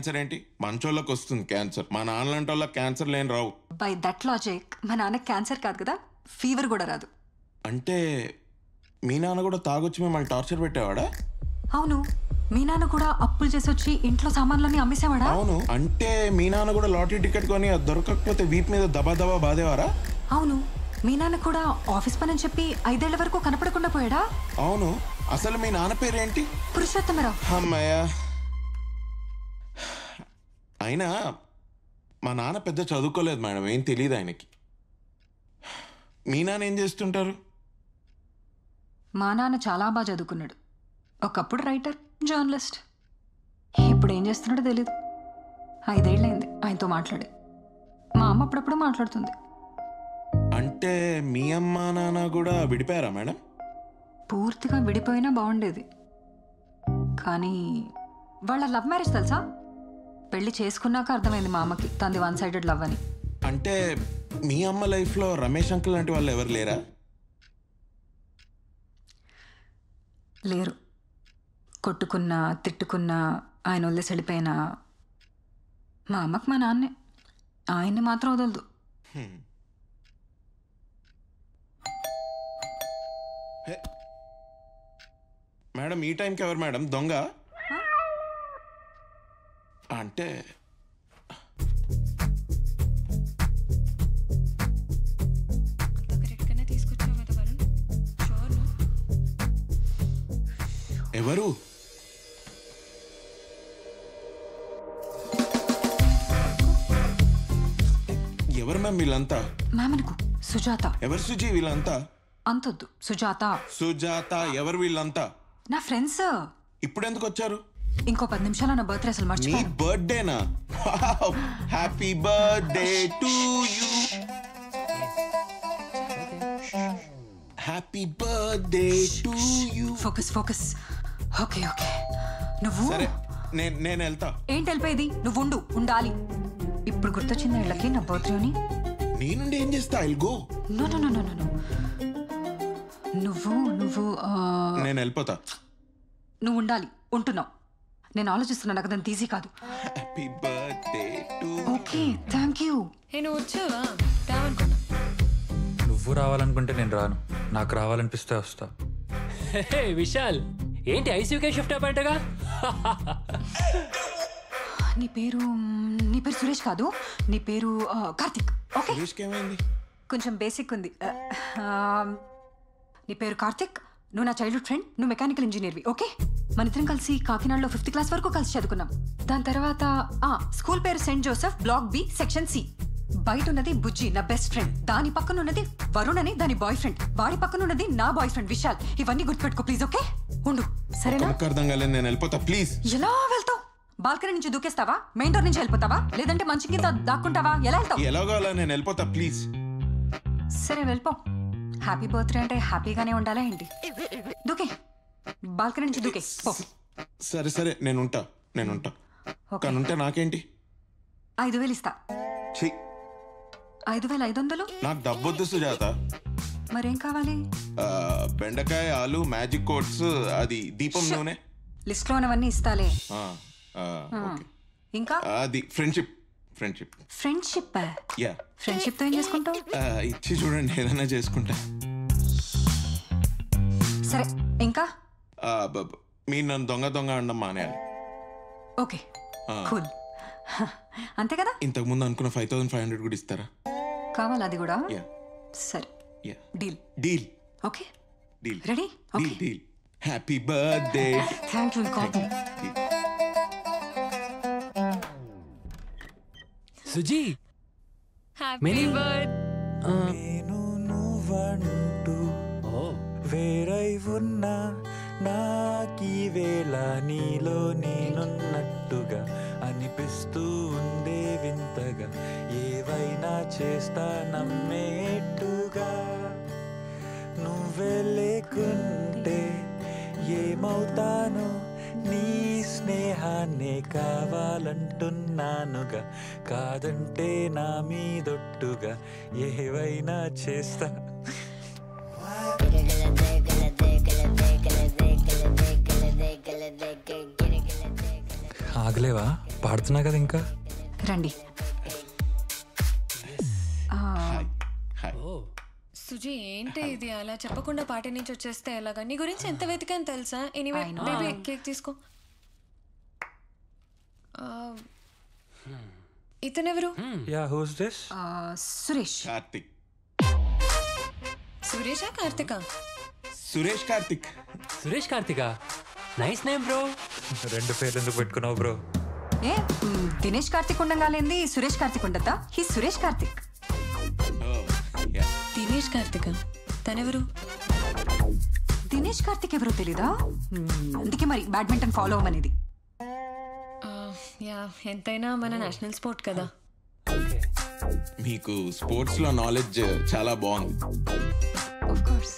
Cancer ఏంటి మంచోళ్ళకి వస్తుంది cancer, మా నాన్నలాంటి వాళ్ళకి క్యాన్సర్ లేని రావు. బై దట్ లాజిక్ మా నాన్నకి క్యాన్సర్ కాదు కదా, ఫీవర్ కూడా రాదు. అంటే మీ నాన్న కూడా తాగొచ్చి మిమ్మల్ని టార్చర్ పెట్టేవాడా? అవును, మీ నాన్న కూడా అప్పులు చేసి వచ్చి ఇంట్లో సామాన్లన్నీ అమ్మేసేవాడా? అవును. అంటే మీ నాన్న కూడా లాటరీ టికెట్ కొని అది దొరకకపోతే వీపు మీద దబా దబా బాధేవారా? అవును, మీ నాన్న కూడా ఆఫీస్ పని అని చెప్పి 5 ఏళ్ల వరకు కనపడకుండా పోయాడా? అవును. అసలు మీ నాన్న పేరేంటి? పురుషోత్తమరావు. అమ్మయ్యా. అయినా మా నాన్న పెద్ద చదువుకోలేదు మేడం, ఏం తెలియదు ఆయనకి. మీ నాన్న ఏం చేస్తుంటారు? మా నాన్న చాలా బాగా చదువుకున్నాడు. ఒకప్పుడు రైటర్, జర్నలిస్ట్. ఇప్పుడు ఏం చేస్తున్నాడో తెలీదు. 5 ఏళ్ళైంది ఆయనతో మాట్లాడి. మా అమ్మ అప్పుడప్పుడు మాట్లాడుతుంది. అంటే మీ అమ్మ నాన్న కూడా విడిపోయారా మేడం? పూర్తిగా విడిపోయినా బాగుండేది, కానీ వాళ్ళ లవ్ మ్యారేజ్ తెలుసా? పెళ్లి చేసుకున్నాక అర్థమైంది మా అమ్మకి తనది 1 సైడెడ్ లవ్ అని. అంటే మీ అమ్మ లైఫ్లో రమేష్ అంకుల్ లాంటి వాళ్ళు ఎవరు లేరా? లేరు. కొట్టుకున్నా తిట్టుకున్నా ఆయన వదిలేసి వెళ్ళిపోయినా మా అమ్మకి మా నాన్నే, ఆయన్ని మాత్రం వదలదు. మేడం ఈ టైంకి ఎవరు మేడం దొంగ? అంటే ఎవరు? ఎవరు మ్యామ్ వీళ్ళంతా? మ్యామ్ అనుకో, సుజాత. ఎవరు సుజీ వీళ్ళంతా? అంతొద్దు, సుజాత. సుజాత ఎవరు వీళ్ళంతా? నా ఫ్రెండ్స్. ఇప్పుడు ఎందుకు వచ్చారు? ఇంకో 10 నిమిషాలు నా బర్త్డే అసలు మీ మర్చిపోయాను. బర్త్డేనా? Happy birthday to you, happy birthday to you. Focus focus. Okay okay. నువ్వు సరే నేను వెళ్తా. ఏంటి వెళ్ళిపోయేది? నువ్వు ఉండాలి. ఇప్పుడు గుర్తొచ్చింది వీళ్ళకి నా బర్త్డే అని. నీ నుండి ఏం చేస్తా? I'll go. No no no no no. నువ్వు నేను వెళ్ళిపోతా. నువ్వు ఉండాలి. ఉంటున్నావు. నేను ఆలోచిస్తున్నాను, నాకు దాన్ని తీసి కాదు. Happy birthday to. Okay, thank you. నువ్వు వచ్చావా? రావనుకున్నా. నువ్వు రావాలనుకుంటే నేను రాను, నాకు రావాలనిపిస్తే వస్తా. విశాల్, ఏంటి ఐసీయూకే షిఫ్ట్ అయిపోయాగా? నీ పేరు సురేష్ కాదు, నీ పేరు కార్తిక్. ఓకే, సురేష్కి ఏమైంది? కొంచెం బేసిక్ ఉంది. నీ పేరు కార్తిక్, నువ్వు నా చైల్డ్హుడ్ ఫ్రెండ్, నువ్వు మెకానికల్ ఇంజనీర్వి. ఓకే, మన ఇద్దరం కలిసి కాకినాడలో 5th క్లాస్ వరకు కలిసి చదువుకున్నాం. దాని తర్వాత స్కూల్ పేరు Saint Joseph, block B, section C. బయట ఉన్నది బుజ్జి, నా బెస్ట్ ఫ్రెండ్. దాని పక్కన ఉన్నది వరుణ్ అని, దాని బాయ్ ఫ్రెండ్. వాడి పక్కన ఉన్నది నా బాయ్ ఫ్రెండ్ విశాల్. ఇవన్నీ గుర్తుపెట్టుకో ప్లీజ్. ఓకే, ఉండు. సరేనా? అర్థం కాలేదు, నేను వెళ్ళిపోతా ప్లీజ్. ఎలా వెళ్తావు? బాల్కనీ నుంచి దూకేస్తావా? మెయిన్ డోర్ నుంచి వెళ్ళిపోతావా? లేదంటే మంచి కింద దాక్కుంటావా? ఎలా వెళ్తావు? ఎలాగో నేను వెళ్ళిపోతా ప్లీజ్. సరే వెళ్ళిపో. హ్యాపీ బర్త్డే అంటే హ్యాపీగానే ఉండాలా ఏంటి? దూకే, బాల్కనీ నుంచి దూకే. సరే సరే నేనుంటా. కానీ ఉంటే నాకేంటి? 5,000 ఇస్తా. 5,500? నాకు డబ్బొద్దు సుజాత. మరేం కావాలి? బెండకాయ, ఆలు, మ్యాజిక్ కోట్స్, అది దీపం నూనె. లిస్ట్ లో ఉన్నవన్నీ ఇస్తాలే. ఇంకా అది ఫ్రెండ్షిప్. ఫ్రెండ్షిప్. యా, ఫ్రెండ్షిప్ తో ఏం చేసుకుంటావు? ఇచ్చి చూడండి, ఏదైనా చేసుకుంటా. సరే ఇంకా మీరు నన్ను దొంగ అనడం మానేయాలి. Okay, cool. అంతే కదా? ఇంతకు ముందు అనుకున్న 5,500 కూడా ఇస్తారా? కావాలి అది కూడా. సరే, deal. Okay, ready? Deal. Happy birthday. Thank you. Suji, happy birthday. నేను నువ్వంటూ వేరై ఉన్నా, నాకీ వేళ నీలో నేనున్నట్టుగా అనిపిస్తూ ఉందే వింతగా. ఏవైనా చేస్తా నమ్మేట్టుగా. నువ్వే లేకుంటే ఏమవుతానో, నీ స్నేహాన్నే కావాలంటున్నానుగా. కాదంటే నా మీదొట్టుగా ఏవైనా చేస్తా. ఆగలేవా? పాడుతున్నా కదా ఇంకా. రండి. హాయ్. సుజీ ఏంటి ఇది అలా చెప్పకుండా పార్టీ నుంచి వచ్చేస్తే ఎలాగా? నీ గురించి ఎంత వెతికాను తెలుసా? Anyway I know. Baby cake తీసుకో. ఇతనెవరు? Yeah who's this? Suresh. Karthik. సురేషా కార్తికా? Suresh Karthik. Suresh Karthika, nice name bro. 2 పేర్లు ఎందుకు పెట్టుకున్నావు బ్రో? ఏ దినేష్ కార్తిక్ ఉండగాలేంది సురేష్ కార్తిక్ ఉండద్దా? హీ సురేష్ కార్తిక్. దినేష్ కార్తిక తనెవరు? దినేష్ కార్తిక్ ఎవరో తెలీదా? అందుకే మరి బ్యాడ్మింటన్ ఫాలో అవ్వమనేది. యా ఎంతైనా మన నేషనల్ స్పోర్ట్ కదా. మీకు స్పోర్ట్స్ లో నాలెడ్జ్ చాలా బాగుంది. Of course.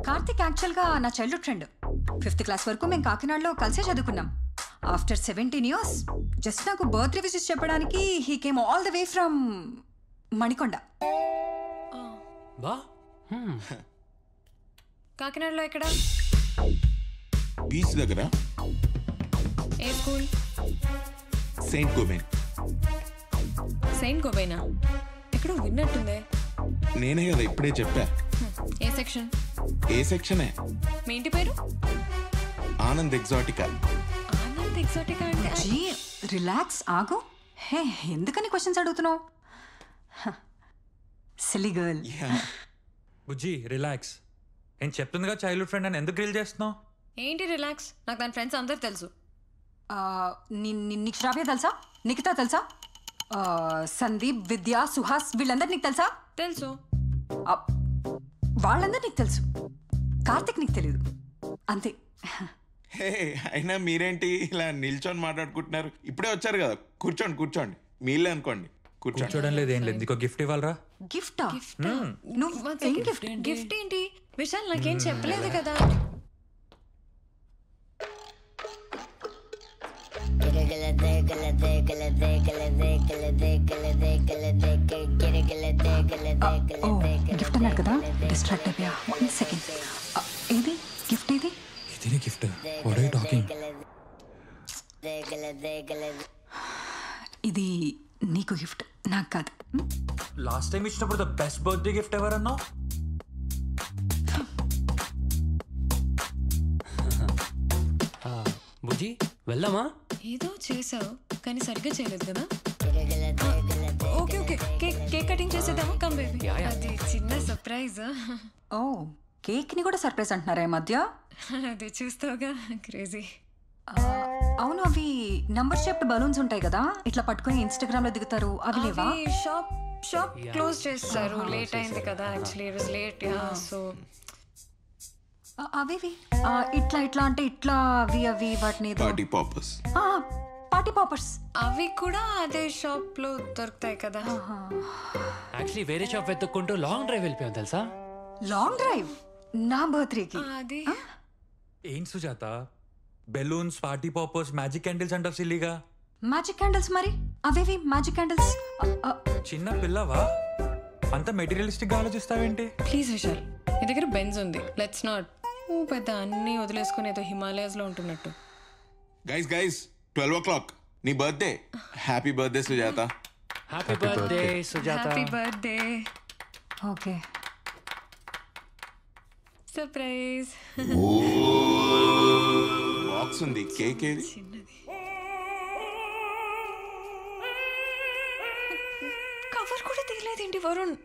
కార్తిక్ యాక్చువల్గా నా చైల్డ్హుడ్ ఫ్రెండ్. 5th క్లాస్ వరకు మేము కాకినాడలో కలిసే చదువుకున్నాం. ఆఫ్టర్ 17 years జస్ట్ నాకు బర్త్డే విషెస్ చెప్పడానికి he came all the way from Manikonda. బా కాకినాడలో ఎక్కడ? బీచ్ దగ్గర ఏ స్కూల్? Saint Gobain. సెయింట్ గోబైనా? ఎక్కడో విన్నట్టుందే. నేనే కదా ఇప్పుడే చెప్పా. ఏ సెక్షన్? ఏ సెక్షనే? మీ ఇంటి పేరు? ఆనంద్ ఎగ్జాటికా. ఆనంద్ ఎగ్జాటికా అంటే జీ రిలాక్స్, ఆగు. హే ఎందుకని క్వశ్చన్స్ అడుగుతున్నావు? Silly girl. బుజ్జి రిలాక్స్. ఏం చెప్తుందిగా చైల్డ్హుడ్ ఫ్రెండ్ అని ఎందుకు గ్రిల్ చేస్తున్నావు? ఏంటి రిలాక్స్? నాకు దాని ఫ్రెండ్స్ అందరు తెలుసు. నీకు శ్రావ్య తెలుసా? నిఖితా తెలుసా? సందీప్, విద్య, సుహాస్ వీళ్ళందరూ నీకు తెలుసా? తెలుసు. వాళ్ళందరూ నీకు తెలుసు. కార్తిక్ నీకు తెలియదు అంతే. హే అయినా మీరేంటి ఇలా నిల్చొని మాట్లాడుకుంటున్నారు? ఇప్పుడే వచ్చారు కదా, కూర్చోండి కూర్చోండి. మీళ్ళే అనుకోండి, కూర్చోండి. కూర్చోడం లేదు, ఏం లేదు. ఇంకో గిఫ్ట్ ఇవ్వాలరా? గిఫ్టా? నువ్వు ఏం గిఫ్ట్? గిఫ్ట్ ఏంటి విశాల్? నాకేం చెప్పలేదు కదా. గిఫ్ట్ అన్నాడు కదా, డిస్ట్రాక్ట్ అయిపోయా. 1 second. ఏది గిఫ్ట్? ఏది? ఇదే gift. What are you talking? ఇది నీకు గిఫ్ట్, నాకు కాదు. లాస్ట్ టైం ఇచ్చినప్పుడు the best birthday gift ever అన్నావు. బుజ్జి వెళ్దామా? ఏదో చేసావు కానీ సరిగ్గా చేయలేదు కదా. Okay okay, cake cake cutting చేసేద్దామా? Come baby. అది చిన్న సర్ప్రైజ్. ఓ కేక్ ని కూడా సర్ప్రైజ్ అంటున్నారా ఈ మధ్య? అది చూస్తావుగా, క్రేజీ. అవును, అవి నంబర్ షేప్డ్ బలూన్స్ ఉంటాయి కదా, ఇట్లా పట్టుకొని ఇన్స్టాగ్రామ్ లో దిగుతారు, అవి లేవా? షాప్ క్లోజ్ చేస్తారు. లేట్ అయింది కదా, actually it was late. So అవి ఇట్లా ఇట్లా అంటే ఇట్లా అవి వాటిని పార్టీ పాపర్స్. Party poppers. అవి కూడా అదే షాప్ లో దొరుకుతాయి కదా. యాక్చువల్లీ వేరే షాప్ వెతుక్కుంటూ లాంగ్ డ్రైవ్ వెళ్ళిపోయాం తెలుసా. లాంగ్ డ్రైవ్ నా బర్త్డేకి? అది ఏం Sujatha, balloons, party poppers, magic candles అంటావు సిల్లీగా. Magic candles? మరి అవేవి మ్యాజిక్ క్యాండిల్స్? చిన్న పిల్లవా? అంత మెటీరియలిస్టిక్ గా ఆలోచిస్తావేంటి? ప్లీజ్ విశాల్, నీ దగ్గర బెంజ్ ఉంది. లెట్స్ నాట్ పెద్ద అన్ని వదిలేసుకుని ఏదో హిమాలయాస్ లో ఉంటున్నట్టు. గైస్ 12 o'clock నీ birthday. Happy birthday Sujatha. Happy birthday Sujatha. Happy birthday. Okay, surprise. Box ఉంది, కేక్ ఏది? చిన్నది. కవర్ కూడా తీయలేదేంటి వరుణ్?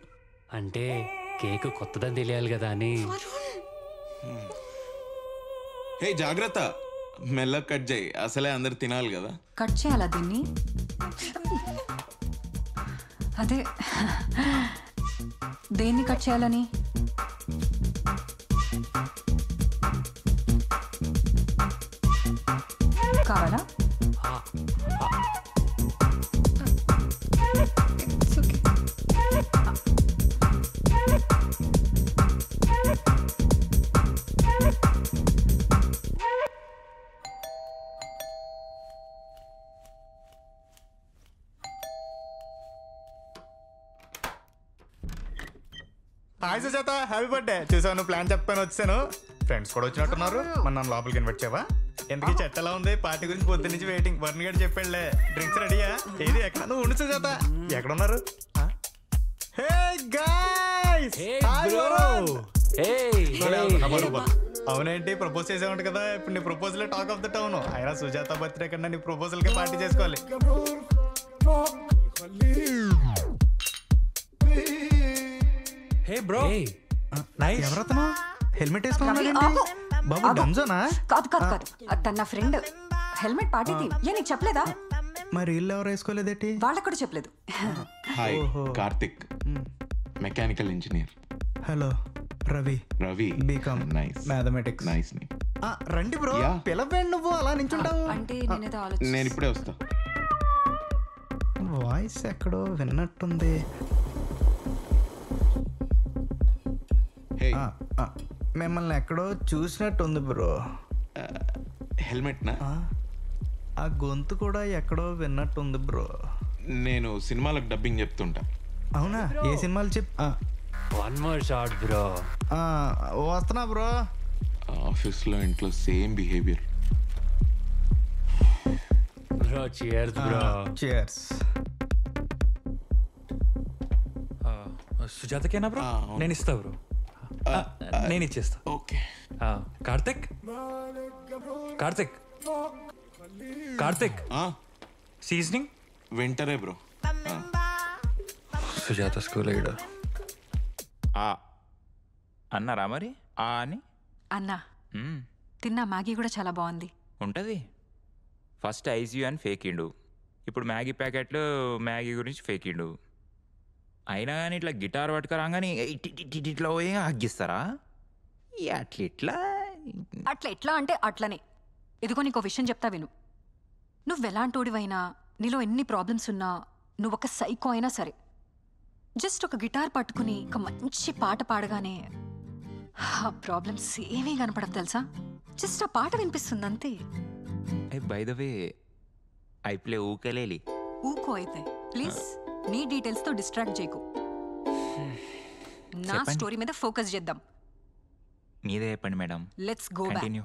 అంటే కేక్ కొత్తదని తెలియాలి కదా అని. వరుణ్ హే జాగ్రత్త, మెల్ల కట్ చేయి, అసలే అందరు తినాలి కదా. కట్ చేయాలా దీన్ని? అదే దేన్ని కట్ చేయాలని? కావాలా? It's okay. Hi Sujatha, happy birthday. చూసాను ప్లాన్ చెప్పాను వచ్చాను. ఫ్రెండ్స్ కూడా వచ్చినట్టున్నారు. మన నన్ను లోపలికి ఇన్వైట్ చేయవా? ఎందుకు చెట్ట ఎలా ఉంది? పార్టీ గురించి పొద్దు నుంచి వెయిటింగ్. వరుణ్ గారు చెప్పాడులే. డ్రింక్స్ రెడీయా? ఏది ఎక్కడ? నువ్వు ఉండు సుజాత. ఎక్కడ ఉన్నారు? Hey guys, hi Varun. అవునేంటి ప్రపోజ్ చేసావంట కదా, ఇప్పుడు నీ proposal talk of the town. అయినా సుజాత బర్త్డే కన్నా నీ ప్రపోజల్ కి పార్టీ చేసుకోవాలి. Hey bro, nice. ఎవరతను? హెల్మెట్ వేసుకున్నాడు ఆగు. బాబు. ఆగు. డంజోనా? కాదు కాదు కాదు, తన నా ఫ్రెండ్. హెల్మెట్ పార్టీది. ఏ నీకు చెప్పలేదా? మరి వీళ్ళు ఎవరు వేసుకోలేదేటి? వాళ్ళకు కూడా చెప్పలేదు. Hi, Karthik, mechanical engineer. Hello Ravi. Ravi, BCom nice. Mathematics. Nice. రండి బ్రో. Yeah. పిలవండి. నువ్వు అలా నించుంటావు. అంటే నేనేదో ఆలోచన. నేను ఇప్పుడే వస్తా. వాయిస్ ఎక్కడో విన్నట్టుంది. హే, మిమ్మల్ని ఎక్కడో చూసినట్టుంది బ్రో. హెల్మెట్ నా? ఆ గొంతు కూడా ఎక్కడో విన్నట్టుంది బ్రో. నేను సినిమాలకు డబ్బింగ్ చెప్తుంటా. అవునా? ఏ సినిమాలు వన్ మోర్ షాట్ బ్రో. వస్తున్నా బ్రో. ఆఫీస్లో ఇంట్లో same behaviour. Bro cheers bro. Cheers. సుజాతకేనా బ్రో? అవును. నేను ఇస్తా బ్రో. నేను ఇచ్చేస్తా. ఓకే. కార్తిక్, కార్తిక్, కార్తిక్, సీజనింగ్ వింటరే బ్రో. Sujatha school leader. అన్నారా మరి అని? అన్నా, తిన్నా. మ్యాగీ కూడా చాలా బాగుంది. ఉంటుంది. ఫస్ట్ ఐజీయూ అని ఫేకిండు, ఇప్పుడు మ్యాగీ ప్యాకెట్లు మ్యాగీ గురించి ఫేకిండు. అయినా కానీ ఇట్లా గిటార్ పట్టుకురాగానే ఇట్లా పోయి హగ్గిస్తారా? అట్లా అట్లా ఎట్లా అంటే అట్లనే. ఇదిగో నీకు విషయం చెప్తా విను. నువ్వెలాంటోడివైనా, నీలో ఎన్ని ప్రాబ్లమ్స్ ఉన్నా, నువ్వు ఒక సైకో అయినా సరే, జస్ట్ ఒక గిటార్ పట్టుకుని ఒక మంచి పాట పాడగానే ఆ ప్రాబ్లమ్స్ ఏమీ కనపడదు తెలుసా. జస్ట్ ఆ పాట వినిపిస్తుంది అంతే. By the way I play ukulele. ఊకో అయితే ప్లీజ్. నీ డీటెయిల్స్ తో డిస్ట్రాక్ట్ చేయకు. నా చెప్పండి. స్టోరీ మీద ఫోకస్ చేద్దాం. మీదే చెప్పండి madam. Let's go back. Continue.